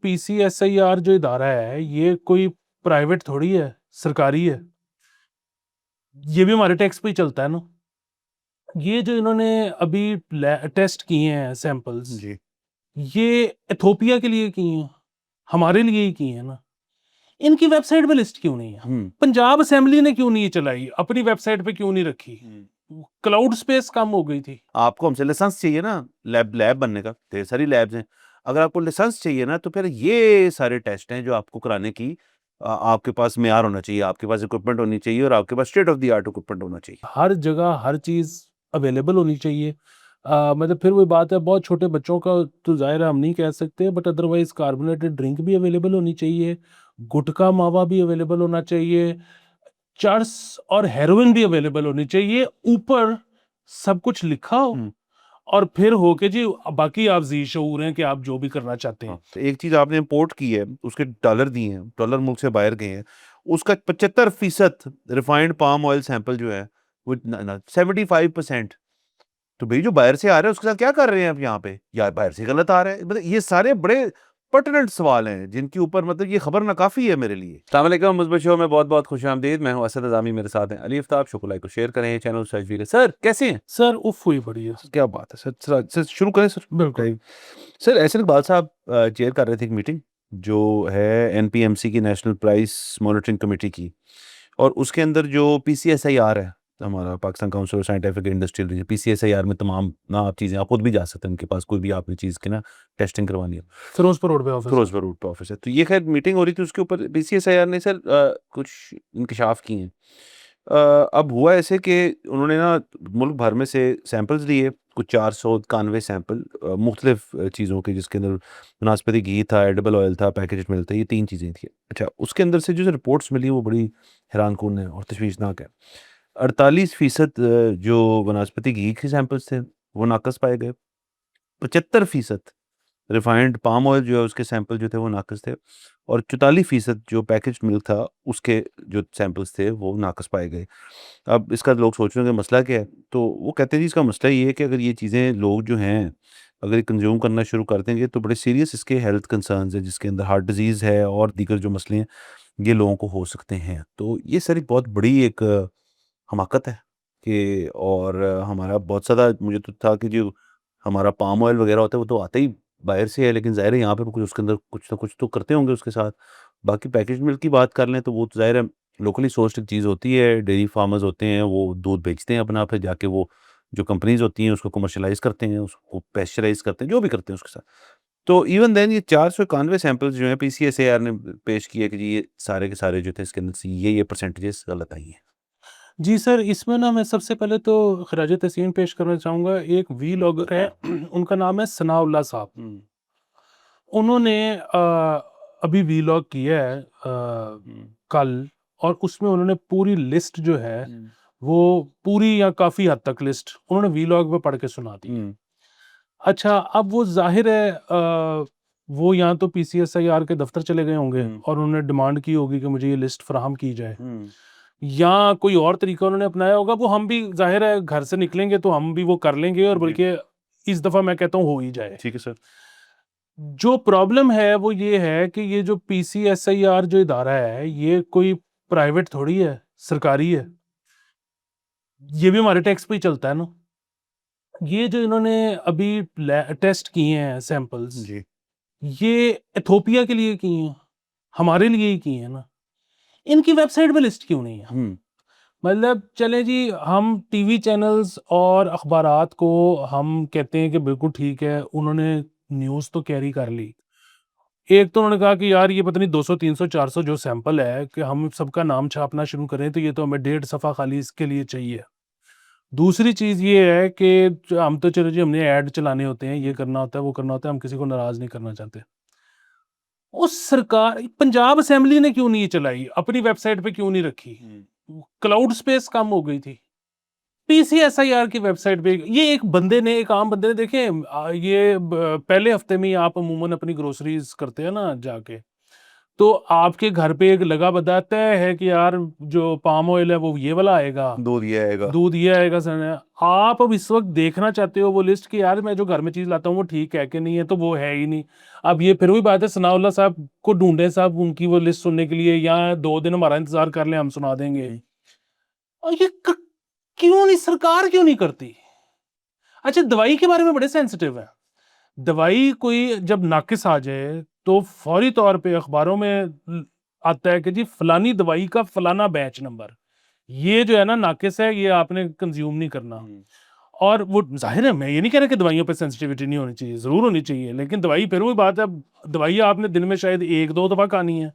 PCSIR जो इदारा है ये कोई प्राइवेट थोड़ी है, सरकारी है। ये भी हमारे टैक्स पे ही चलता है ना। ये जो इन्होंने अभी टेस्ट किए हैं सैंपल्स, जी। ये इथोपिया के लिए किए हैं, हमारे लिए ही किए हैं ना। इनकी वेबसाइट पे लिस्ट क्यों नहीं है? पंजाब असेंबली ने क्यों नहीं ये चलाई, अपनी वेबसाइट पे क्यों नहीं रखी? क्लाउड स्पेस कम हो गई थी। आपको हमसे लाइसेंस चाहिए ना, लैब बनने का, ढेर सारी लैब्स हैं। अगर आपको लाइसेंस चाहिए ना, तो फिर ये सारे टेस्ट हैं जो आपको कराने की आपके पास मेयार होना चाहिए, आपके पास इक्विपमेंट होनी चाहिए और आपके पास state of the art equipment होना चाहिए। हर जगह हर चीज़ अवेलेबल होनी चाहिए। मतलब फिर वही बात है, बहुत छोटे बच्चों का तो ज़ाहिर है हम नहीं कह सकते, बट अदरवाइज़ कार्बोनेटेड ड्रिंक भी अवेलेबल होनी चाहिए, गुटखा मावा भी अवेलेबल होना चाहिए, चर्स और हेरोइन भी अवेलेबल होनी चाहिए। ऊपर सब कुछ लिखा हो और फिर हो के जी बाकी आप जी शऊर हैं कि आप जो भी करना चाहते हैं। तो एक चीज आपने इंपोर्ट की है, उसके डॉलर दिए हैं, डॉलर मुल्क से बाहर गए हैं, उसका 75% रिफाइंड पाम ऑयल सैंपल जो है वो 75%। तो भाई जो बाहर से आ रहा है उसके साथ क्या कर रहे हैं आप यहाँ पे, या बाहर से गलत आ रहा है? मतलब ये सारे बड़े पर्टिनेंट सवाल हैं जिनके ऊपर मतलब ये खबर ना काफी है मेरे लिए। अस्सलाम वालेकुम, मुस्बत शो में बहुत बहुत खुशामदीद। मैं हूं असद अज़ामी, मेरे साथ हैं अली आफ्ताब। शुक्र, लाइक को शेयर करें, चैनल सब्सक्राइब करें। सर कैसे हैं? सर उफ हुई पड़ी है। क्या बात है सर, सर शुरू करें सर। बिल्कुल। राइट। सर एहसन इकबाल साहब चेयर कर रहे थे एक मीटिंग जो है एनपीएमसी की, नेशनल प्राइस मॉनिटरिंग कमेटी की, और उसके अंदर जो पीसीएसआईआर है, हमारा Pakistan council of scientific industrial research, PCSIR में तमाम ना आप चीज़ें, आप खुद भी जा सकते हैं उनके पास, कोई भी आपने चीज़ की ना टेस्टिंग करवानी हो। फिरोजपुर रोड पे ऑफिस है। फिरोजपुर रोड पे ऑफिस है। तो ये खैर मीटिंग हो रही थी, उसके ऊपर पीसीएसआईआर ने सर कुछ इंकशाफ किए हैं। अब हुआ ऐसे कि उन्होंने ना मुल्क भर में से सैंपल्स लिए, कुछ 491 सैंपल मुख्तलिफ चीज़ों के, जिसके अंदर वनस्पति घी था, एडिबल ऑयल था, पैकेज्ड मिल्क था, ये 3 चीज़ें थी। अच्छा, उसके अंदर से जो रिपोर्ट्स मिली वो बड़ी हैरानकुन है और तशवीशनाक है। 48% जो वनस्पति घी के सैंपल्स थे वो नाक़िस पाए गए। 75% रिफाइंड पाम ऑयल जो है उसके सैंपल जो थे वो नाक़िस थे, और 44% जो पैकेज्ड मिल्क था उसके जो सैंपल्स थे वो नाक़िस पाए गए। अब इसका लोग सोच रहे होंगे मसला क्या है? तो वो कहते हैं जी इसका मसला ये है कि अगर ये चीज़ें लोग जो हैं, अगर ये कंज़्यूम करना शुरू कर देंगे तो बड़े सीरियस इसके हेल्थ कंसर्न्स हैं, जिसके अंदर हार्ट डिज़ीज़ है और दीगर जो मसले हैं, ये लोगों को हो सकते हैं। तो ये सर एक बहुत बड़ी एक हमाकत है कि, और हमारा बहुत ज़्यादा मुझे तो था कि जो हमारा पाम ऑयल वग़ैरह होता है वो तो आता ही बाहर से है, लेकिन ज़ाहिर है यहाँ पे कुछ उसके अंदर कुछ ना कुछ तो करते होंगे उसके साथ। बाकी पैकेज्ड मिल्क की बात कर लें तो वो तो ज़ाहिर है लोकली सोर्स्ड चीज़ होती है, डेयरी फार्मर्स होते हैं, वो दूध बेचते हैं अपना, फिर जाके वो जो कंपनीज़ होती हैं उसको कमर्शियलाइज़ करते हैं, उसको पेस्चराइज़ करते हैं, जो भी करते हैं उसके साथ। तो इवन देन ये 491 सैंपल्स जो हैं पीसीएसएआर ने पेश किए कि जी ये सारे के सारे जो थे इसके अंदर से ये परसेंटेजेस गलत आई हैं। जी सर, इसमें ना मैं सबसे पहले तो खराज तहसीन पेश करना चाहूँगा। एक वीलॉगर है, उनका नाम है सनाउल्लाह साहब। उन्होंने अभी वीलॉग किया है कल, और उसमें उन्होंने पूरी लिस्ट जो है वो पूरी या काफ़ी हद तक लिस्ट उन्होंने वीलॉग में पढ़ के सुना दी है। अच्छा, अब वो ज़ाहिर है वो या तो पीसीएसआईआर के दफ्तर चले गए होंगे और उन्होंने डिमांड की होगी कि मुझे ये लिस्ट फराहम की जाए, या कोई और तरीका उन्होंने अपनाया होगा। वो हम भी ज़ाहिर है घर से निकलेंगे तो हम भी वो कर लेंगे, और जी। बल्कि इस दफ़ा मैं कहता हूँ हो ही जाए। ठीक है सर। जो प्रॉब्लम है वो ये है कि ये जो पीसीएसआईआर जो इदारा है ये कोई प्राइवेट थोड़ी है, सरकारी है। ये भी हमारे टैक्स पे ही चलता है ना। ये जो इन्होंने अभी टेस्ट किए हैं सैंपल्स, जी। ये इथोपिया के लिए किए हैं, हमारे लिए ही किए हैं ना। इनकी वेबसाइट पे लिस्ट क्यों नहीं है? मतलब चलें जी, हम टीवी चैनल्स और अखबारात को हम कहते हैं कि बिल्कुल ठीक है, उन्होंने न्यूज़ तो कैरी कर ली। एक तो उन्होंने कहा कि यार ये पता नहीं 200, 300, 400 जो सैंपल है कि हम सबका नाम छापना शुरू करें, तो ये तो हमें 1.5 सफ़ा खाली इसके लिए चाहिए। दूसरी चीज़ ये है कि हम तो चलो जी हमने ऐड चलाने होते हैं, ये करना होता है, वो करना होता है, हम किसी को नाराज़ नहीं करना चाहते। उस सरकार पंजाब असेंबली ने क्यों नहीं ये चलाई, अपनी वेबसाइट पे क्यों नहीं रखी? क्लाउड स्पेस कम हो गई थी। पीसीएसआईआर की वेबसाइट पे ये एक बंदे ने, एक आम बंदे ने, देखें ये पहले हफ्ते में ही आप अमूमन अपनी ग्रोसरीज करते हैं ना जाके, तो आपके घर पे एक लगा बताता है कि यार जो पाम ऑयल है वो ये वाला आएगा, दूध ये आएगा। दूध ये आएगा सर। आप अब इस वक्त देखना चाहते हो वो लिस्ट कि यार मैं जो घर में चीज लाता हूँ वो ठीक है कि नहीं है, तो वो है ही नहीं। अब ये फिर वही बात है, सनाउल्लाह साहब को ढूंढे साहब उनकी वो लिस्ट सुनने के लिए, या 2 दिन हमारा इंतजार कर लें, हम सुना देंगे। और ये क्यों नहीं, सरकार क्यों नहीं करती? अच्छा, दवाई के बारे में बड़े सेंसिटिव है। दवाई कोई जब नाकिस आ जाए तो फौरी तौर पे अखबारों में आता है कि जी फलानी दवाई का फलाना बैच नंबर, ये जो है ना नाकिस है, ये आपने कंज्यूम नहीं करना। और वो जाहिर है, मैं ये नहीं कह रहा कि दवाइयों पे सेंसिटिविटी नहीं होनी चाहिए, जरूर होनी चाहिए, लेकिन दवाई फिर वही बात है, दवाई आपने दिन में शायद 1-2 दफा खानी है।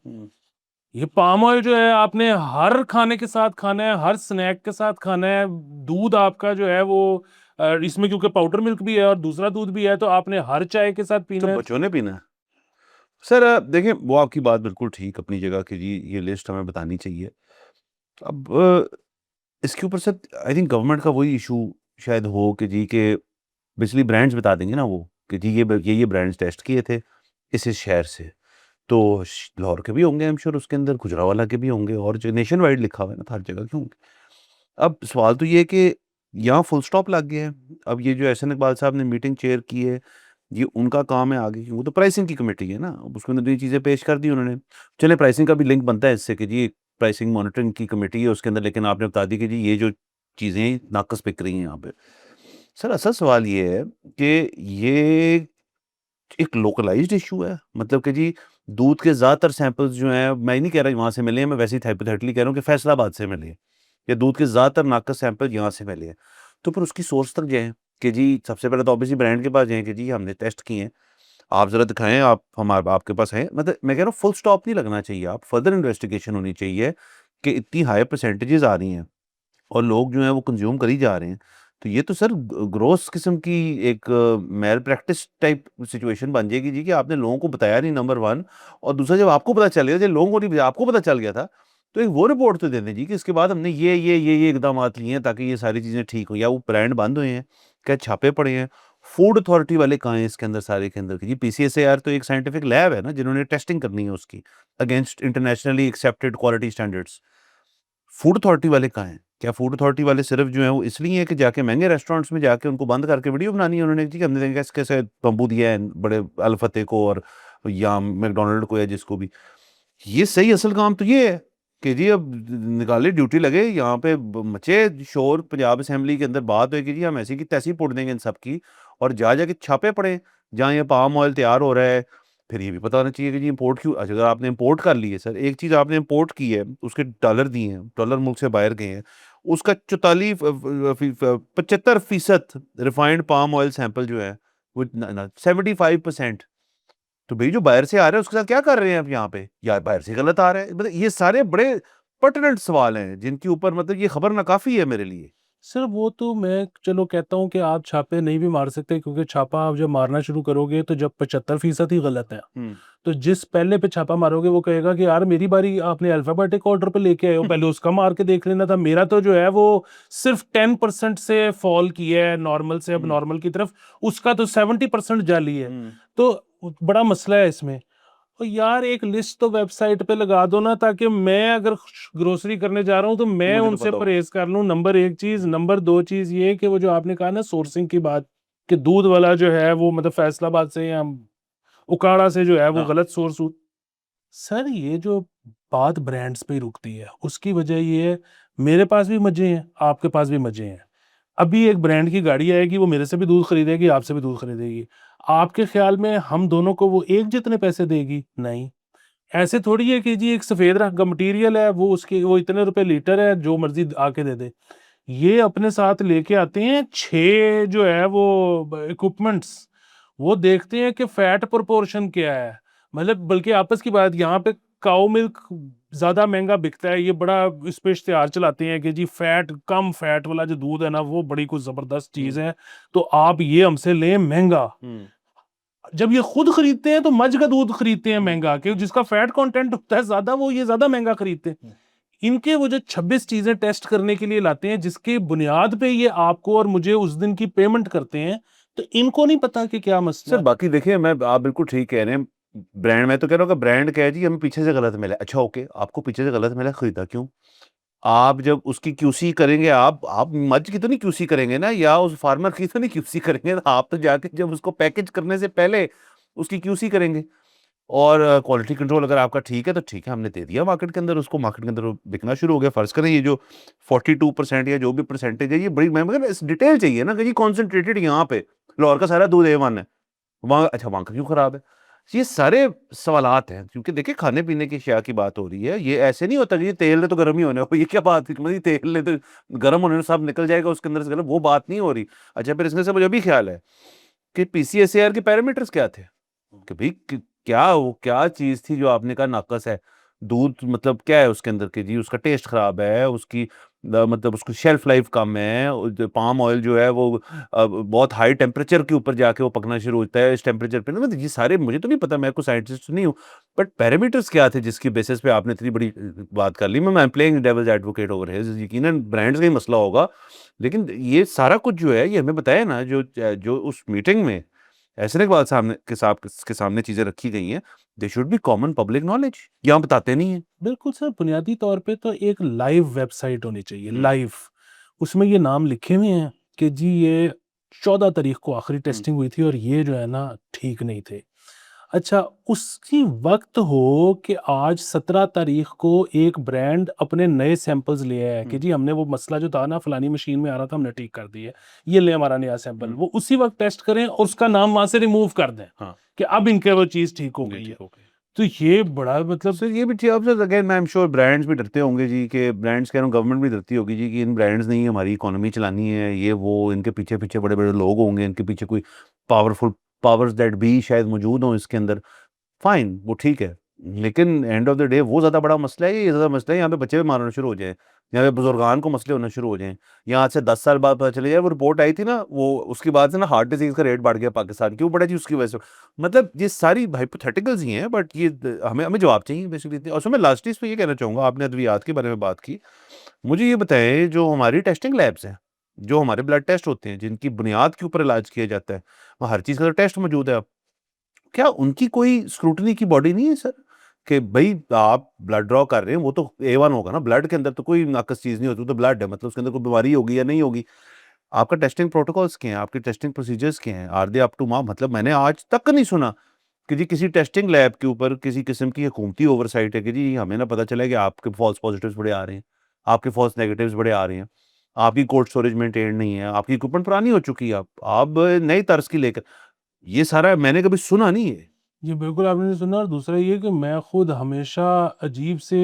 ये पाम ऑयल जो है आपने हर खाने के साथ खाना है, हर स्नैक के साथ खाना है। दूध आपका जो है वो इसमें क्योंकि पाउडर मिल्क भी है और दूसरा दूध भी है, तो आपने हर चाय के साथ पीना तो है। बच्चों ने पीना है। सर देखिए वो आपकी बात बिल्कुल ठीक अपनी जगह कि जी ये लिस्ट हमें बतानी चाहिए। अब इसके ऊपर सर आई थिंक गवर्नमेंट का वही इशू शायद हो कि जी के बेसिकली ब्रांड्स बता देंगे ना वो कि जी ये ब्रांड्स टेस्ट किए थे इस शहर से, तो लाहौर के भी होंगे, आई एम श्योर उसके अंदर गुजरावाला के भी होंगे, और जो नेशन वाइड लिखा हुआ है ना तो हर जगह के होंगे। अब सवाल तो ये है कि यहाँ फुल स्टॉप लग गया है। अब ये जो एहसन इकबाल साहब ने मीटिंग चेयर की है, ये उनका काम है आगे की, वो तो प्राइसिंग की कमेटी है ना, अब उसके अंदर ये चीज़ें पेश कर दी उन्होंने। चले प्राइसिंग का भी लिंक बनता है इससे कि जी प्राइसिंग मॉनिटरिंग की कमेटी है उसके अंदर, लेकिन आपने बता दी कि जी ये जो चीज़ें नाकस बिक रही हैं यहाँ पे। सर असल सवाल ये है कि ये एक लोकलाइज्ड इशू है, मतलब कि जी दूध के ज़्यादातर सैंपल्स जो हैं, मैं नहीं कह रहा वहाँ से मिले हैं, मैं वैसे ही हाइपोथेटिकली कह रहा हूँ कि फैसलाबाद से मिले हैं, या दूध के ज़्यादातर नाकस सैंपल यहाँ से मिले हैं। तो फिर उसकी सोर्स तक जाएँ कि जी सबसे पहले तो ऑब्वियसली ब्रांड के पास जाएँ कि जी हमने टेस्ट किए हैं, आप ज़रा दिखाएँ, आप आपके पास हैं। मतलब मैं कह रहा हूँ फुल स्टॉप नहीं लगना चाहिए, आप फर्दर इन्वेस्टिगेशन होनी चाहिए कि इतनी हाई परसेंटेजेस आ रही हैं और लोग जो हैं वो कंज्यूम कर ही जा रहे हैं। तो ये तो सर ग्रॉस किस्म की एक मैल प्रैक्टिस टाइप सिचुएशन बन जाएगी जी कि आपने लोगों को बताया नहीं, नंबर 1, और दूसरा जब आपको पता चल गया, जब लोगों को नहीं आपको पता चल गया था, तो एक वो रिपोर्ट तो दे दें जी कि इसके बाद हमने ये इकदामात लिए हैं ताकि ये सारी चीज़ें ठीक हो, या वो ब्रांड बंद हुए हैं, क्या छापे पड़े हैं, फूड अथॉरिटी वाले कहाँ हैं इसके अंदर सारे के अंदर कि जी पीसीएसएआर तो एक साइंटिफिक लैब है ना जिन्होंने टेस्टिंग करनी है उसकी against internationally accepted quality standards. Food authority वाले कहाँ हैं? क्या फूड अथॉरिटी वाले सिर्फ जो हैं वो इसलिए हैं कि जाके महँगे रेस्टोरेंट्स में जाके उनको बंद करके वीडियो बनानी है उन्होंने, जी हमने कैसे कैसे तंबू दिया है बड़े अल फतेह को और या मैकडॉनल्ड को या जिसको भी। ये सही असल काम तो ये है कि जी अब निकाले ड्यूटी लगे यहाँ पे मचे शोर, पंजाब असेंबली के अंदर बात हुई कि जी हम ऐसी की तैसी पुट देंगे इन सब की, और जा जाके छापे पड़े जहाँ ये पाम ऑयल तैयार हो रहा है। फिर ये भी पता होना चाहिए कि जी इम्पोर्ट क्यों, अच्छा अगर आपने इम्पोर्ट कर ली है सर, एक चीज़ आपने इम्पोर्ट की है, उसके डॉलर दिए हैं, डॉलर मुल्क से बाहर गए हैं, उसका 75% रिफाइंड पाम ऑयल सैंपल जो है वो 75%, तो भाई जो बाहर से आ रहा है उसके साथ क्या कर रहे हैं आप यहाँ पे, या बाहर से गलत आ रहा है? मतलब ये सारे बड़े पर्टिनेंट सवाल हैं जिनके ऊपर मतलब ये खबर नाकाफी है मेरे लिए। सर वो तो मैं चलो कहता हूँ कि आप छापे नहीं भी मार सकते, क्योंकि छापा आप जब मारना शुरू करोगे तो जब 75% ही गलत है, तो जिस पहले पे छापा मारोगे वो कहेगा कि यार मेरी बारी आपने अल्फाबेटिक ऑर्डर पे लेके आए हो, पहले उसका मार के देख लेना था, मेरा तो जो है वो सिर्फ 10% से फॉल किया है नॉर्मल से अब नॉर्मल की तरफ, उसका तो 70% जाली है। तो बड़ा मसला है इसमें। और यार एक लिस्ट तो वेबसाइट पे लगा दो ना, ताकि मैं अगर ग्रोसरी करने जा रहा हूँ तो मैं मुझे तो उनसे पता हो। परहेज कर लूँ। नंबर 1 चीज, नंबर 2 चीज ये कि वो जो आपने कहा ना सोर्सिंग की बात, कि दूध वाला जो है वो मतलब फैसलाबाद से या उकाड़ा से जो है वो हाँ। गलत सोर्स। सर ये जो बात ब्रांड्स पे ही रुकती है, उसकी वजह ये है, मेरे पास भी मजे हैं, आपके पास भी मजे हैं। अभी एक ब्रांड की गाड़ी आएगी, वो मेरे से भी दूध खरीदेगी, आपसे भी दूध खरीदेगी। आपके ख्याल में हम दोनों को वो एक जितने पैसे देगी? नहीं। ऐसे थोड़ी है कि जी एक सफेद रंग का मटेरियल है, वो उसके वो इतने रुपए लीटर है, जो मर्जी आके दे दे। ये अपने साथ लेके आते हैं 6 जो है वो इक्विपमेंट्स, वो देखते हैं कि फैट प्रोपोर्शन क्या है। मतलब बल्कि आपस की बात, यहाँ पे काऊ मिल्क ज्यादा महंगा बिकता है, ये बड़ा इस पे इश्तिहार चलाते हैं कि जी फैट, कम फैट वाला जो दूध है ना वो बड़ी कुछ जबरदस्त चीज है, तो आप ये हमसे लें महंगा। जब ये खुद खरीदते हैं तो मज का दूध खरीदते हैं महंगा, कि जिसका फैट कंटेंट होता है ज्यादा, वो ये ज्यादा महंगा खरीदते हैं। इनके वो जो 26 चीजें टेस्ट करने के लिए लाते हैं, जिसके बुनियाद पे ये आपको और मुझे उस दिन की पेमेंट करते हैं, तो इनको नहीं पता कि क्या मसला सर है। बाकी देखिए मैं आप बिल्कुल ठीक कह रहे हैं, ब्रांड, मैं तो कह रहा हूँ कि ब्रांड क्या है जी, हमें पीछे से गलत मिला है। अच्छा ओके, आपको पीछे से गलत मिला, खरीदा क्यों? आप जब उसकी क्यूसी करेंगे, आप मर्ज की तो नहीं क्यूसी करेंगे ना, या उस फार्मर की तो नहीं क्यूसी करेंगे, आप तो जाके जब उसको पैकेज करने से पहले उसकी क्यूसी करेंगे। और क्वालिटी कंट्रोल अगर आपका ठीक है तो ठीक है, हमने दे दिया मार्केट के अंदर उसको, मार्केट के अंदर वो बिकना शुरू हो गया। फर्ज करें ये जो 42% या जो भी परसेंटेज है, ये बड़ी, मैं मगर इस डिटेल चाहिए ना कि जी कॉन्सेंट्रेटेड यहाँ पे लाहौर का सारा दूध A1 है, वहाँ अच्छा वहाँ का क्यों खराब है? ये सारे सवालात हैं, क्योंकि देखिए खाने पीने की अशिया की बात हो रही है। ये ऐसे नहीं होता कि ये तेल ने तो गर्म ही होने हो, ये क्या बात है, मतलब तेल ने तो गर्म होने सब निकल जाएगा उसके अंदर से गर्म, वो बात नहीं हो रही। अच्छा फिर इसमें से मुझे भी ख्याल है कि PCSAR के पैरामीटर्स क्या थे, कि भाई क्या वो क्या चीज थी जो आपने कहा नाकस है? दूध मतलब क्या है उसके अंदर के जी, उसका टेस्ट खराब है, उसकी मतलब उसकी शेल्फ लाइफ कम है, पाम ऑयल जो है वो बहुत हाई टेम्परेचर के ऊपर जाके वो पकना शुरू होता है, इस टेम्परेचर पे ना, मतलब ये सारे मुझे तो नहीं पता, मैं कोई साइंटिस्ट नहीं हूँ, बट पैरामीटर्स क्या थे जिसकी बेसिस पे आपने इतनी बड़ी बात कर ली। मैं प्लेइंग डेविल्स एडवोकेट ओवर है, यकीनन ब्रांड्स का ही मसला होगा, लेकिन ये सारा कुछ जो है ये हमें बताया ना, जो जो उस मीटिंग में ऐसे ना बात सामने के सामने चीजें रखी गई हैं, they should be common public knowledge, यहाँ बताते नहीं है। बिल्कुल सर, बुनियादी तौर पे तो एक लाइव वेबसाइट होनी चाहिए, हम्म, लाइव। उसमें ये नाम लिखे हुए हैं कि जी ये 14 तारीख को आखिरी हम्म, टेस्टिंग हुई थी और ये जो है ना ठीक नहीं थे। अच्छा, उसी वक्त हो कि आज 17 तारीख को एक ब्रांड अपने नए सैंपल्स ले आया है कि हम्म, जी हमने वो मसला जो था ना फलानी मशीन में आ रहा था हमने ठीक कर दिया है, ये ले हमारा नया सैंपल, हम्म, वो उसी वक्त टेस्ट करें और उसका नाम वहां से रिमूव कर दें हाँ कि अब इनके वो चीज़ ठीक हो ये गई है। ठीक हो गई। तो ये बड़ा मतलब सर ये भी ठीक, अब सर अगेन मैं एम श्योर ब्रांड्स भी डरते होंगे जी, कि ब्रांड्स कह रहा हूँ, गवर्नमेंट भी डरती होगी जी कि इन ब्रांड्स ने ही हमारी इकोनॉमी चलानी है, ये वो इनके पीछे पीछे बड़े बड़े लोग होंगे, इनके पीछे कोई पावरफुल पावर्स दैट भी शायद मौजूद हों इसके अंदर। फाइन, वो ठीक है, लेकिन एंड ऑफ द डे वो ज़्यादा बड़ा मसला है, ये ज़्यादा मसला है यहाँ पे बच्चे भी मारना शुरू हो जाए, यहाँ पे बुजुर्गान को मसले होना शुरू हो जाएं, यहाँ आज से 10 साल बाद पता चले यार वो रिपोर्ट आई थी ना, वो उसके बाद से ना हार्ट डिजीज का रेट बढ़ गया पाकिस्तान, क्यों बढ़ा जी? उसकी वजह से। मतलब ये सारी हाइपोथेटिकल्स ही हैं, बट ये हमें हमें जवाब चाहिए बेसिकली। और सो मैं लास्ट चीज़ पे ये कहना चाहूँगा, आपने अद्वियात के बारे में बात की, मुझे ये बताएं जो हमारी टेस्टिंग लैब्स हैं, जो हमारे ब्लड टेस्ट होते हैं जिनकी बुनियाद के ऊपर इलाज किया जाता है, वहाँ हर चीज़ का तो टेस्ट मौजूद है, क्या उनकी कोई स्क्रूटनी की बॉडी नहीं है सर? कि भई आप ब्लड ड्रॉ कर रहे हैं, वो तो A1 होगा ना, ब्लड के अंदर तो कोई नाक़स चीज़ नहीं होती, वो तो ब्लड है, मतलब उसके अंदर कोई बीमारी होगी या नहीं होगी। आपका टेस्टिंग प्रोटोकॉल्स क्या हैं? आपके टेस्टिंग प्रोसीजर्स क्या हैं? Are they up to mark? मतलब मैंने आज तक नहीं सुना कि जी किसी टेस्टिंग लैब के ऊपर किसी किस्म की हुकूमती ओवरसाइट है कि जी हमें ना पता चला है कि आपके फॉल्स पॉजिटिव्स बड़े आ रहे हैं, आपके फॉल्स नेगेटिव्स बड़े आ रहे हैं, आपकी कोल्ड स्टोरेज मेंटेन नहीं है, आपकी इक्विपमेंट पुरानी हो चुकी है, आप नई तर्ज की लेकर, ये सारा मैंने कभी सुना नहीं है। ये बिल्कुल आपने नहीं सुना। और दूसरा ये कि मैं खुद हमेशा अजीब से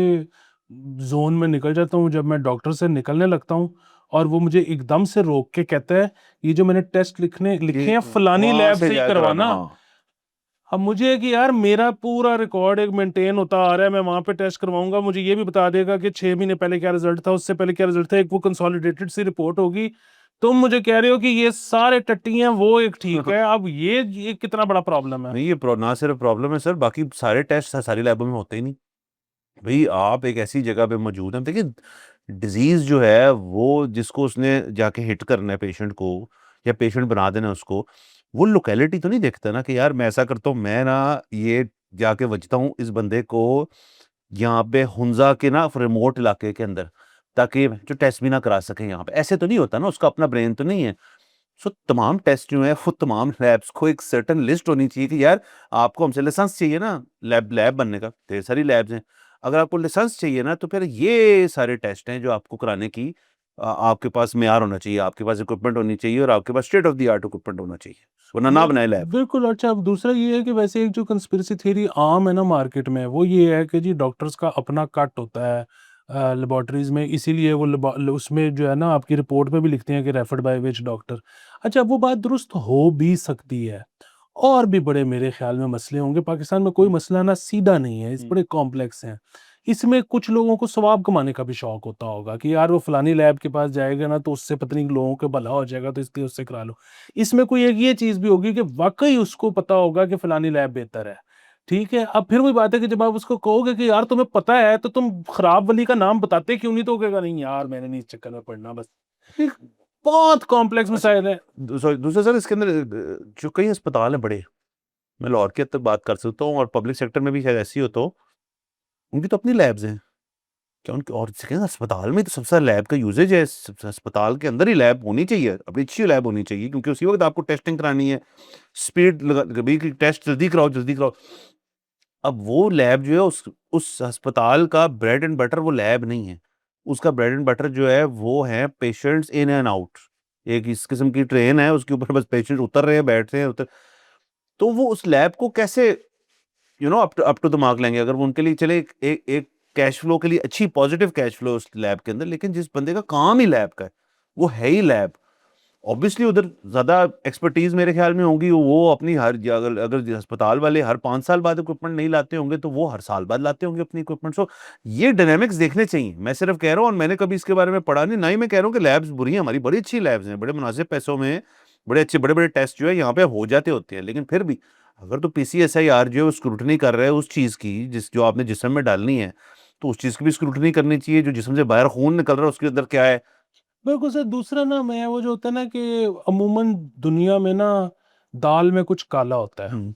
ज़ोन में निकल जाता हूँ जब मैं डॉक्टर से निकलने लगता हूँ और वो मुझे एकदम से रोक के कहता है, "ये जो मैंने टेस्ट लिखे ये हैं फलानी वहाँ लैब से से ही जाया कराना, करवाना।" हाँ। अब मुझे है कि यार मेरा पूरा रिकॉर्ड एक मेंटेन होता आ रहा है, मैं वहाँ पे टेस्ट करवाऊँगा, मुझे ये भी बता देगा कि 6 महीने पहले क्या रिज़ल्ट था, उससे पहले क्या रिज़ल्ट था, एक वो कंसोलिडेटेड सी रिपोर्ट होगी। तुम मुझे कह रहे हो कि ये सारे टट्टी हैं, वो एक ठीक है। अब ये कितना बड़ा प्रॉब्लम है। नहीं, ये ना सिर्फ प्रॉब्लम है सर, बाकी सारे टेस्ट सारी लैबों में होते ही नहीं। भई आप एक ऐसी जगह पे मौजूद हैं, देखिए डिज़ीज़ जो है वो जिसको उसने जाके हिट करना है पेशेंट को, या पेशेंट बना देना है उसको, वो लोकेलिटी तो नहीं देखता ना कि यार मैं ऐसा करता हूँ, मैं ना ये जाके बचता हूँ इस बंदे को यहाँ पे हुंज़ा के ना रिमोट इलाके के अंदर, ताकि जो टेस्ट भी ना करा सकें यहाँ पे। ऐसे तो नहीं होता ना, उसका अपना ब्रेन तो नहीं है। सो तमाम टेस्ट जो हैं वो तमाम लैब्स को एक सर्टेन लिस्ट होनी चाहिए कि यार आपको हमसे लाइसेंस चाहिए ना लैब लैब बनने का, ढेर सारी लैब्स हैं। अगर आपको लाइसेंस चाहिए ना तो फिर ये सारे टेस्ट हैं जो आपको कराने की आपके पास मेयार होना चाहिए, आपके पास इक्विपमेंट होनी चाहिए और आपके पास state of the art equipment होना चाहिए, वरना ना बिल बनाए लैब। बिल्कुल। अच्छा, अब दूसरा ये है कि वैसे एक जो कंस्पिरेसी थ्योरी आम है ना मार्केट में, वो ये है कि जी डॉक्टर्स का अपना कट होता है लेबॉरेटरीज़ में, इसीलिए वो उसमें जो है ना आपकी रिपोर्ट में भी लिखते हैं कि रेफर्ड बाय व्हिच डॉक्टर। अच्छा, वो बात दुरुस्त हो भी सकती है। और भी बड़े मेरे ख़्याल में मसले होंगे, पाकिस्तान में कोई हुँ, मसला ना सीधा नहीं है, इस हुँ, बड़े कॉम्प्लेक्स हैं। इसमें कुछ लोगों को सवाब कमाने का भी शौक होता होगा कि यार वो फलानी लैब के पास जाएगा ना तो उससे पता नहीं लोगों को भला हो जाएगा, तो इसलिए उससे करा लो। इसमें कोई एक ये चीज़ भी होगी कि वाक़ई उसको पता होगा कि फलानी लैब बेहतर है। ठीक है? अब फिर वही बात है कि जब आप उसको कहोगे कि यार तुम्हें पता है तो तुम खराब वाली का नाम बताते क्यों नहीं? तो वो कहेगा नहीं यार मैंने नहीं इस चक्कर में पड़ना बस। एक बहुत कॉम्प्लेक्स अच्छा, मसाइल है। सॉरी दूसरा सर इसके अंदर जो कई अस्पताल हैं बड़े, मैं लाहौर की हद तक बात कर सकता हूँ, और पब्लिक सेक्टर में भी शायद ऐसी हो, तो उनकी तो अपनी लैब्स हैं क्या उनके, और सेकंड अस्पताल में तो सबसे ज्यादा लैब का यूजेज है, अस्पताल के अंदर ही लैब होनी चाहिए, अपनी अच्छी लैब होनी चाहिए, क्योंकि उसी वक्त आपको टेस्टिंग करानी है, स्पीड लगा, कभी टेस्ट जल्दी कराओ जल्दी कराओ। अब वो लैब जो है उस अस्पताल का ब्रेड एंड बटर वो लैब नहीं है, उसका ब्रेड एंड बटर जो है वो है पेशेंट्स इन एंड आउट। एक इस किस्म की ट्रेन है, उसके ऊपर बस पेशेंट उतर रहे हैं, बैठ रहे हैं, उतर, तो वो उस लैब को कैसे अप टू द मार्क लेंगे? अगर वो उनके लिए चले एक कैश फ्लो के लिए अच्छी पॉजिटिव कैश फ्लो उस लैब के अंदर, लेकिन जिस बंदे का काम ही लैब का है, वो है ही लैब, ऑब्वियसली उधर ज्यादा एक्सपर्टीज मेरे ख्याल में होगी, वो अपनी अगर अस्पताल वाले हर 5 साल बाद इक्विपमेंट नहीं लाते होंगे, तो वो हर साल बाद लाते होंगे अपनी इक्विपमेंट। सो ये डायनेमिक्स देखने चाहिए। मैं सिर्फ कह रहा हूँ, और मैंने कभी इसके बारे में पढ़ा नहीं, ना ही मैं कह रहा हूँ कि लैब्स बुरी हैं, हमारी बड़ी अच्छी लैब्स हैं, बड़े मुनासिब पैसों में बड़े अच्छे बड़े बड़े टेस्ट जो है यहाँ पे हो जाते होते हैं, लेकिन फिर भी अगर तो PCSIR जो है स्क्रूटनी कर रहा है उस चीज की, जो आपने जिस्म में डालनी है, तो उस चीज की भी स्क्रूटनी करनी चाहिए। जो जिस्म से बाहर खून निकल रहा है उसके अंदर क्या है। बिल्कुल सर। दूसरा ना, मैं वो जो होता है ना कि अमूमन दुनिया में ना दाल में कुछ काला होता है, हम्म,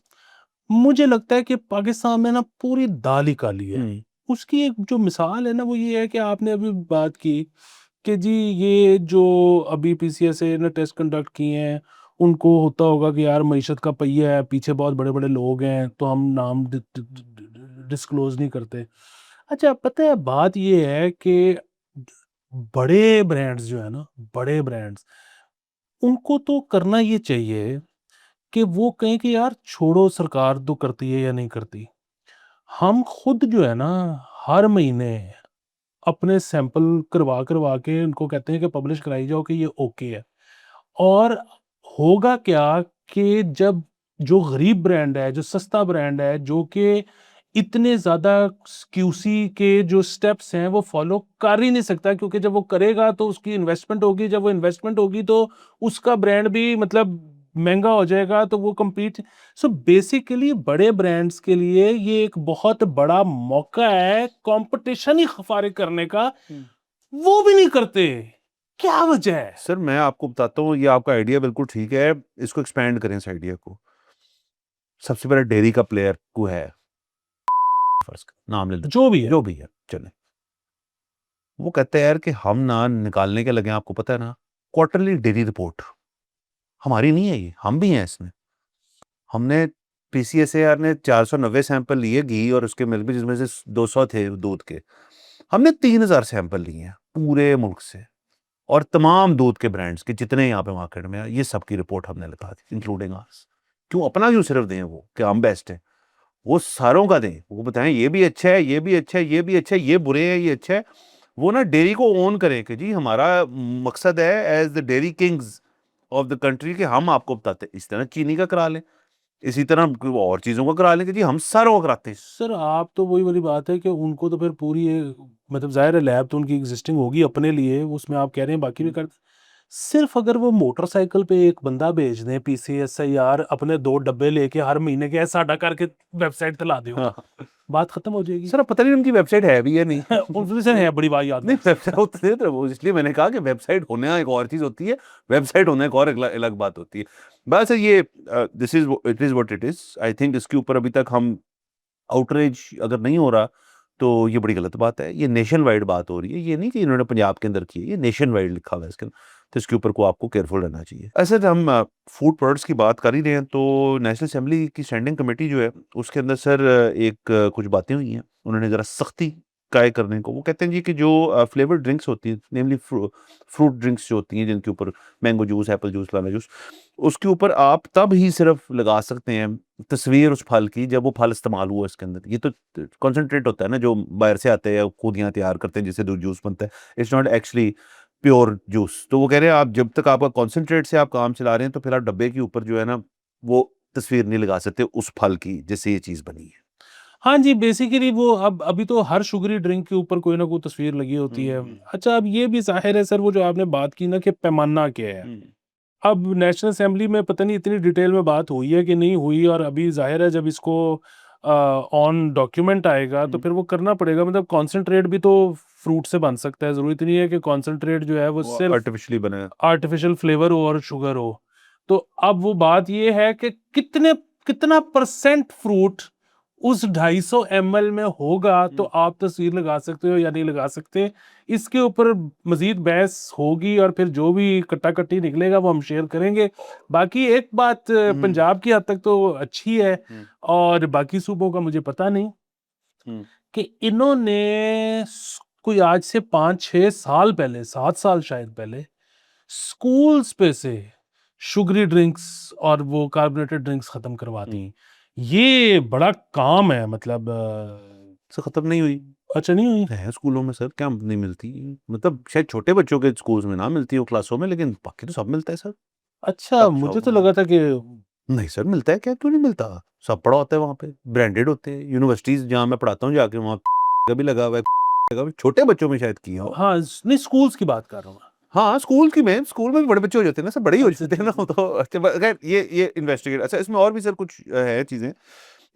मुझे लगता है कि पाकिस्तान में ना पूरी दाल ही काली है। हम्म, उसकी एक जो मिसाल है ना वो ये है कि आपने अभी बात की कि जी ये जो अभी PCSA ने टेस्ट कंडक्ट किए हैं, उनको होता होगा कि यार मईशत का पहिया है, पीछे बहुत बड़े बड़े लोग हैं, तो हम नाम डिस्क्लोज नहीं करते। अच्छा, पता है बात ये है कि बड़े ब्रांड्स जो है ना, बड़े ब्रांड्स, उनको तो करना ये चाहिए कि वो कहें कि यार छोड़ो सरकार तो करती है या नहीं करती, हम खुद जो है ना हर महीने अपने सैंपल करवा करवा के उनको कहते हैं कि पब्लिश कराई जाओ कि ये ओके है। और होगा क्या कि जब जो गरीब ब्रांड है, जो सस्ता ब्रांड है, जो कि इतने ज़्यादा QC के जो स्टेप्स हैं वो फॉलो कर ही नहीं सकता, क्योंकि जब वो करेगा तो उसकी इन्वेस्टमेंट होगी, जब वो इन्वेस्टमेंट होगी तो उसका ब्रांड भी मतलब महंगा हो जाएगा, तो वो कम्पीट। सो बेसिकली बड़े ब्रांड्स के लिए ये एक बहुत बड़ा मौका है कंपटीशन ही खारिज करने का, वो भी नहीं करते। क्या वजह है? सर मैं आपको बताता हूँ, ये आपका आइडिया बिल्कुल ठीक है, इसको एक्सपेंड करें इस आइडिया को। सबसे पहले डेयरी का प्लेयर को है, फर्स्ट नाम ले लेते जो भी हैं, है। जो भी है चले, वो कहते हैं यार कि हम ना निकालने के लगे हैं, आपको पता है ना, क्वार्टरली डेयरी रिपोर्ट हमारी नहीं है ये, हम भी हैं इसमें। हमने PCSAR ने 490 सैंपल लिए घी और उसके मिल्क भी, जिसमें से 200 थे दूध के। हमने 3000 सैंपल लिए हैं पूरे मुल्क से, और तमाम दूध के ब्रांड्स के जितने यहाँ पे मार्केट में है, ये सबकी रिपोर्ट हमने लगा दी, इंक्लूडिंग आर्स। क्यों अपना क्यों सिर्फ दें वो कि हम बेस्ट हैं? वो सारों का दें, वो बताएं ये भी अच्छा है, ये भी अच्छा है, ये भी अच्छा है, ये बुरे हैं, ये अच्छा है। वो ना डेयरी को ओन करें कि जी हमारा मकसद है as the dairy kings of the country, कि हम आपको बताते हैं। इस तरह चीनी का करा लें, इसी तरह कोई और चीजों का करा लें कि जी हम सारों का कराते हैं। सर आप तो वही वाली बात है कि उनको तो फिर पूरी ये मतलब जाहिर है लैब तो उनकी एग्जिस्टिंग होगी अपने लिए, उसमें आप कह रहे हैं बाकी भी कर। सिर्फ अगर वो मोटरसाइकिल पे एक बंदा भेज दें PCSIR अपने 2 डब्बे लेके हर महीने के साडा करके वेबसाइट चला दो, हाँ। बात खत्म हो जाएगी। सर अब पता नहीं उनकी वेबसाइट है भी या नहीं। उनसे सर है बड़ी बात याद नहीं, है। वेबसाइट होते थे तो वो, इसलिए मैंने कहा कि वेबसाइट होना एक और चीज होती है, वेबसाइट होना एक और अलग बात होती है। बस ये this is it is what it is. I think इसके ऊपर अभी तक हम आउटरीच अगर नहीं हो रहा, तो ये बड़ी गलत बात है। ये नेशन वाइड बात हो रही है, ये नहीं कि इन्होंने पंजाब के अंदर की है, ये नेशन वाइड लिखा हुआ है इसके अंदर, तो इसके ऊपर को आपको केयरफुल रहना चाहिए। ऐसे हम फूड प्रोडक्ट्स की बात कर ही रहे हैं, तो नेशनल असेंबली की स्टैंडिंग कमेटी जो है उसके अंदर सर एक कुछ बातें हुई हैं, उन्होंने ज़रा सख्ती काय करने को, वो कहते हैं जी कि जो फ्लेवर्ड ड्रिंक्स होती हैं, नेमली फ्रूट ड्रिंक्स जो होती हैं जिनके ऊपर मैंगो जूस, एप्पल जूस, लाना जूस, उसके ऊपर आप तब ही सिर्फ लगा सकते हैं तस्वीर उस फल की जब वो फल इस्तेमाल हुआ इसके अंदर। ये तो कॉन्सेंट्रेट होता है ना जो बाहर से आते हैं, खुद यहाँ तैयार करते हैं जिससे दूध जूस बनता है, it's not actually pure juice. तो वो कह रहे हैं आप जब तक आपका कॉन्सेंट्रेट से आप काम चला रहे हैं, तो फिर आप डब्बे के ऊपर जो है ना वो तस्वीर नहीं लगा सकते उस फल की जिससे ये चीज़ बनी है। हाँ जी, बेसिकली वो अब अभी तो हर शुगरी ड्रिंक के ऊपर कोई ना कोई तस्वीर लगी होती है। अच्छा, अब ये भी ज़ाहिर है सर, वो जो आपने बात की ना कि पैमाना क्या है। अब नेशनल असेंबली में पता नहीं इतनी डिटेल में बात हुई है कि नहीं हुई, और अभी ज़ाहिर है जब इसको ऑन डॉक्यूमेंट आएगा तो फिर वो करना पड़ेगा। मतलब कॉन्सन्ट्रेट भी तो फ्रूट से बन सकता है, ज़रूरी नहीं है कि कॉन्सन्ट्रेट जो है वो वो सिर्फ आर्टिफिशियली बना है। आर्टिफिशियल फ्लेवर हो और शुगर हो। तो अब वो बात ये है कि कितने कितना परसेंट फ्रूट उस 250 ml में होगा, तो आप तस्वीर लगा सकते हो या नहीं लगा सकते, इसके ऊपर मजीद बहस होगी और फिर जो भी कट्टा कट्टी निकलेगा वो हम शेयर करेंगे। बाकी एक बात पंजाब की हद तक तो अच्छी है और बाकी सूबों का मुझे पता नहीं कि इन्होंने कोई आज से 5-6 साल पहले, 7 साल शायद पहले, स्कूल्स पे से शुगरी ड्रिंक्स और वो कार्बोनेटेड ड्रिंक्स खत्म करवा दी। ये बड़ा काम है, मतलब सर खत्म नहीं हुई अच्छा नहीं हुई है स्कूलों में सर, क्या नहीं मिलती? मतलब शायद छोटे बच्चों के स्कूल्स में ना मिलती हो क्लासों में, लेकिन बाकी तो सब मिलता है सर। अच्छा, मुझे तो लगा था कि नहीं सर मिलता है, क्या क्यों नहीं मिलता? सब पड़ा होता है वहाँ पे, ब्रांडेड होते हैं। यूनिवर्सिटीज जहाँ मैं पढ़ाता हूँ जाके, वहाँ का भी लगा हुआ है, लगा हुआ है। छोटे बच्चों में शायद किया हो। हाँ नहीं, स्कूल्स की बात कर रहा हूँ। हाँ स्कूल स्कूल में भी बड़े बच्चे हो जाते हैं ना सर, बड़े ही हो अच्छा जाते हैं ना वो तो। अच्छा खैर ये इन्वेस्टिगेट। अच्छा इसमें और भी सर कुछ है चीजें।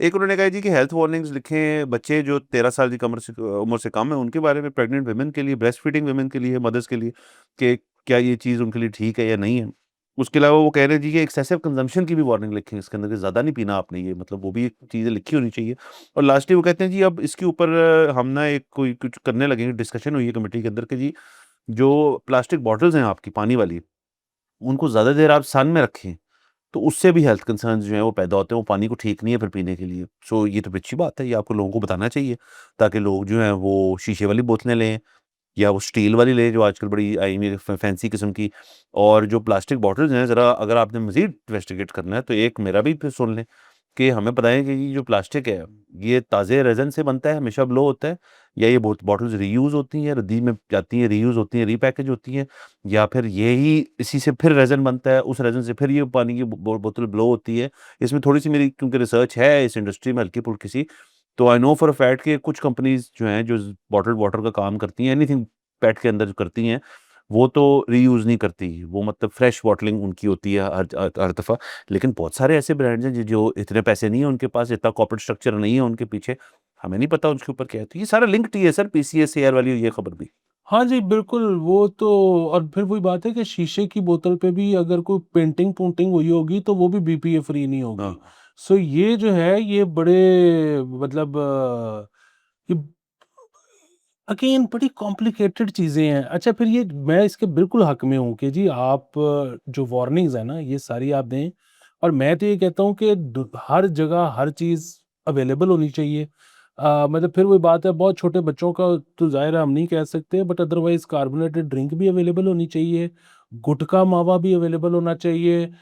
एक उन्होंने कहा जी कि हेल्थ वार्निंग्स लिखें बच्चे जो 13 साल की उम्र से कम है उनके बारे में, प्रेग्नेंट वुमेन के लिए, ब्रेस्ट फीडिंग वुमेन के लिए, मदर्स के लिए, कि क्या ये चीज़ उनके लिए ठीक है या नहीं है। उसके अलावा वो कह रहे हैं जी कि एक्सेसिव कंजम्पशन की भी वार्निंग लिखें इसके अंदर, कि ज़्यादा नहीं पीना आपने, ये मतलब वो भी एक चीज़ें लिखी होनी चाहिए। और लास्टली वो कहते हैं जी अब इसके ऊपर हम ना एक कोई कुछ करने लगेंगे, डिस्कशन हुई है कमेटी के अंदर कि जी जो प्लास्टिक बॉटल्स हैं आपकी पानी वाली, उनको ज़्यादा देर आप सन में रखें तो उससे भी हेल्थ कंसर्न्स जो हैं वो पैदा होते हैं, वो पानी को ठीक नहीं है फिर पीने के लिए। सो ये तो अच्छी बात है, ये आपको लोगों को बताना चाहिए ताकि लोग जो हैं वो शीशे वाली बोतलें लें या वो स्टील वाली लें जो आजकल बड़ी आई हुई है फैंसी किस्म की। और जो प्लास्टिक बॉटल्स हैं, ज़रा अगर आपने मज़ीद इन्वेस्टिगेट करना है तो एक मेरा भी फिर सुन लें कि हमें बताएं कि ये जो प्लास्टिक है ये ताज़े रेज़न से बनता है, हमेशा ब्लो होता है, या ये बॉटल्स रीयूज़ होती हैं, रद्दी में जाती हैं, रीयूज़ होती हैं, रीपैकेज होती हैं, या फिर यही इसी से फिर रेज़न बनता है, उस रेज़न से फिर ये पानी की बोतल ब्लो होती है। इसमें थोड़ी-सी मेरी क्योंकि रिसर्च है इस इंडस्ट्री में हल्की-फुल्की सी, तो I know for a fact कि कुछ कंपनीज़ जो हैं जो बॉटल्ड वाटर का काम करती हैं, एनीथिंग पेट के अंदर जो करती हैं, वो तो रीयूज़ नहीं करती, वो मतलब फ्रेश बॉटलिंग उनकी होती है हर दफ़ा। लेकिन बहुत सारे ऐसे ब्रांड्स हैं जो इतने पैसे नहीं है उनके पास, इतना कॉर्पोरेट स्ट्रक्चर नहीं है उनके पीछे, हमें नहीं पता उसके ऊपर क्या है। तो ये सारा लिंक्ड ही है सर, पीसीएसएआर वाली ये खबर भी। हाँ जी, बिल्कुल, वो तो और फिर वही बात है कि शीशे की बोतल पे भी अगर कोई पेंटिंग-पूंटिंग हुई होगी, तो वो भी बीपीए फ्री नहीं होगी। हाँ। सो ये जो है, ये बड़े मतलब ये अगेन बड़ी कॉम्प्लिकेटेड चीज़ें हैं। अच्छा, फिर ये मैं इसके बिल्कुल हक में हूँ कि जी आप जो वार्निंग्स हैं ना, ये सारी आप दें और मैं तो ये कहता हूँ कि हर जगह हर चीज़ अवेलेबल होनी चाहिए। मतलब फिर वही बात है, बहुत छोटे बच्चों का तो ज़ाहिर है हम नहीं कह सकते, बट अदरवाइज़ कार्बोनेटेड ड्रिंक भी अवेलेबल होनी चाहिए, गुटखा मावा भी अवेलेबल होना चाहिए,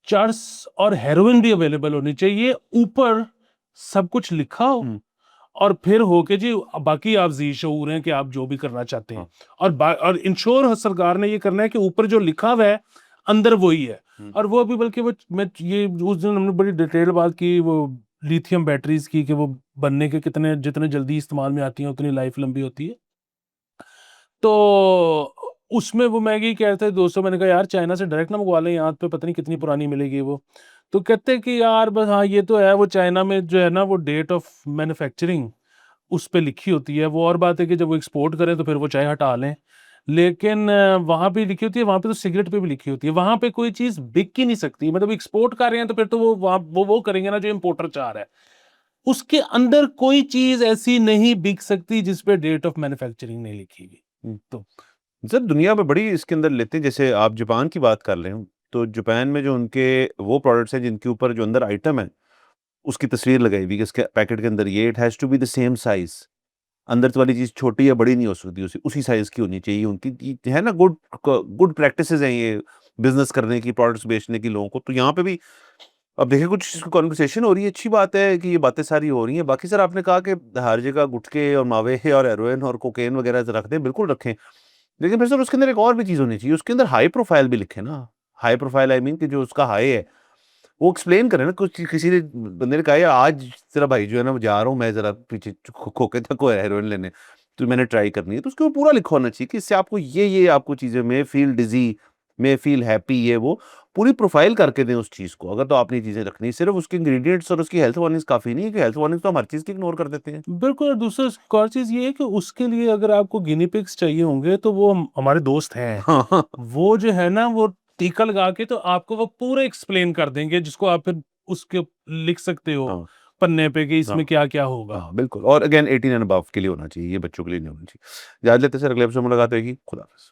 चर्स और हेरोइन भी अवेलेबल होनी चाहिए। ऊपर सब कुछ लिखा हो और फिर हो के जी बाकी आप जी शऊर हैं कि आप जो भी करना चाहते हैं। और इंश्योर सरकार ने ये करना है कि ऊपर जो लिखा हुआ है अंदर वही है। और वो अभी बल्कि वो मैं ये उस दिन हमने बड़ी डिटेल बात की वो लिथियम बैटरीज की कि वो बनने के कितने जितने जल्दी इस्तेमाल में आती हैं उतनी लाइफ लंबी होती है। तो उसमें वो मैं यही कह रहे थे दोस्तों, मैंने कहा यार चाइना से डायरेक्ट ना मंगवा लें, यहाँ पे पता नहीं कितनी पुरानी मिलेगी वो। तो कहते हैं कि यार बस हाँ ये तो है, वो चाइना में जो है ना वो डेट ऑफ मैन्युफैक्चरिंग उस पे लिखी होती है। वो और बात है कि जब वो एक्सपोर्ट करें तो फिर वो चाहे हटा लें। लेकिन वहाँ पे लिखी होती है, वहाँ पे तो सिगरेट पे भी लिखी होती है। वहाँ पे कोई चीज़ बिक ही नहीं सकती। मतलब एक्सपोर्ट कर रहे हैं तो फिर तो वो वहाँ वो करेंगे ना जो इम्पोर्टर चाह रहा है। उसके अंदर कोई चीज़ ऐसी नहीं बिक सकती जिस पे डेट ऑफ मैन्युफैक्चरिंग नहीं लिखी हुई। तो सर दुनिया में बड़ी इसके अंदर लेते हैं, जैसे आप जापान की बात कर रहे हो, तो जापान में जो उनके वो प्रोडक्ट्स हैं जिनके ऊपर जो अंदर आइटम है उसकी तस्वीर लगाई हुई कि इसके पैकेट के अंदर ये it has to be the same size, अंदर वाली चीज़ छोटी या बड़ी नहीं हो सकती, उसी साइज़ की होनी चाहिए उनकी। ये है ना गुड प्रैक्टिसेज़ हैं ये बिज़नेस करने की, प्रोडक्ट्स बेचने की लोगों को। तो यहाँ पे भी अब देखिए कुछ कन्वर्सेशन हो रही है, अच्छी बात है कि ये बातें सारी हो रही हैं। बाकी सर आपने कहा कि हर जगह गुटखे और मावे और हेरोइन और कोकेन वगैरह रख दें, बिल्कुल रखें। लेकिन फिर सर उसके अंदर एक और भी चीज़ होनी चाहिए, उसके अंदर हाई प्रोफ़ाइल भी लिखें ना। हाई प्रोफ़ाइल आई मीन कि जो उसका हाई है, वो एक्सप्लेन करे ना। कुछ किसी ने बंदे ने कहा यार आज तेरा भाई जो है ना, वो जा रहा हूँ मैं ज़रा पीछे खोके तक को हेरोइन लेने, तो मैंने ट्राई करनी है। तो उसके ऊपर पूरा लिखा होना चाहिए कि इससे आपको ये आपको चीज़ें में फ़ील डिज़ी, में फ़ील हैप्पी, ये वो पूरी प्रोफ़ाइल करके दें उस चीज़ को। अगर तो आपने ये चीज़ें रखनी है, सिर्फ़ उसके इंग्रीडिएंट्स और उसकी हेल्थ वार्निंग्स काफ़ी नहीं है, कि हेल्थ वार्निंग्स तो हम हर चीज़ की इग्नोर कर देते हैं। बिल्कुल, और दूसरा एक और चीज़ ये है कि उसके लिए अगर आपको गिनी पिग्स चाहिए होंगे तो वो हमारे दोस्त हैं। हाँ, हाँ। वो जो है ना वो टीका लगा के तो आपको वो पूरा एक्सप्लेन कर देंगे, जिसको आप फिर उसके लिख सकते हो हाँ पन्ने पे कि इसमें हाँ क्या क्या होगा। हाँ बिल्कुल। और अगेन 18 एंड अबव के लिए होना चाहिए, ये बच्चों के लिए नहीं होना चाहिए। इजाज़त लेते हैं सर, अगले एपिसोड में मुलाकात होगी। खुदा हाफ़िज़।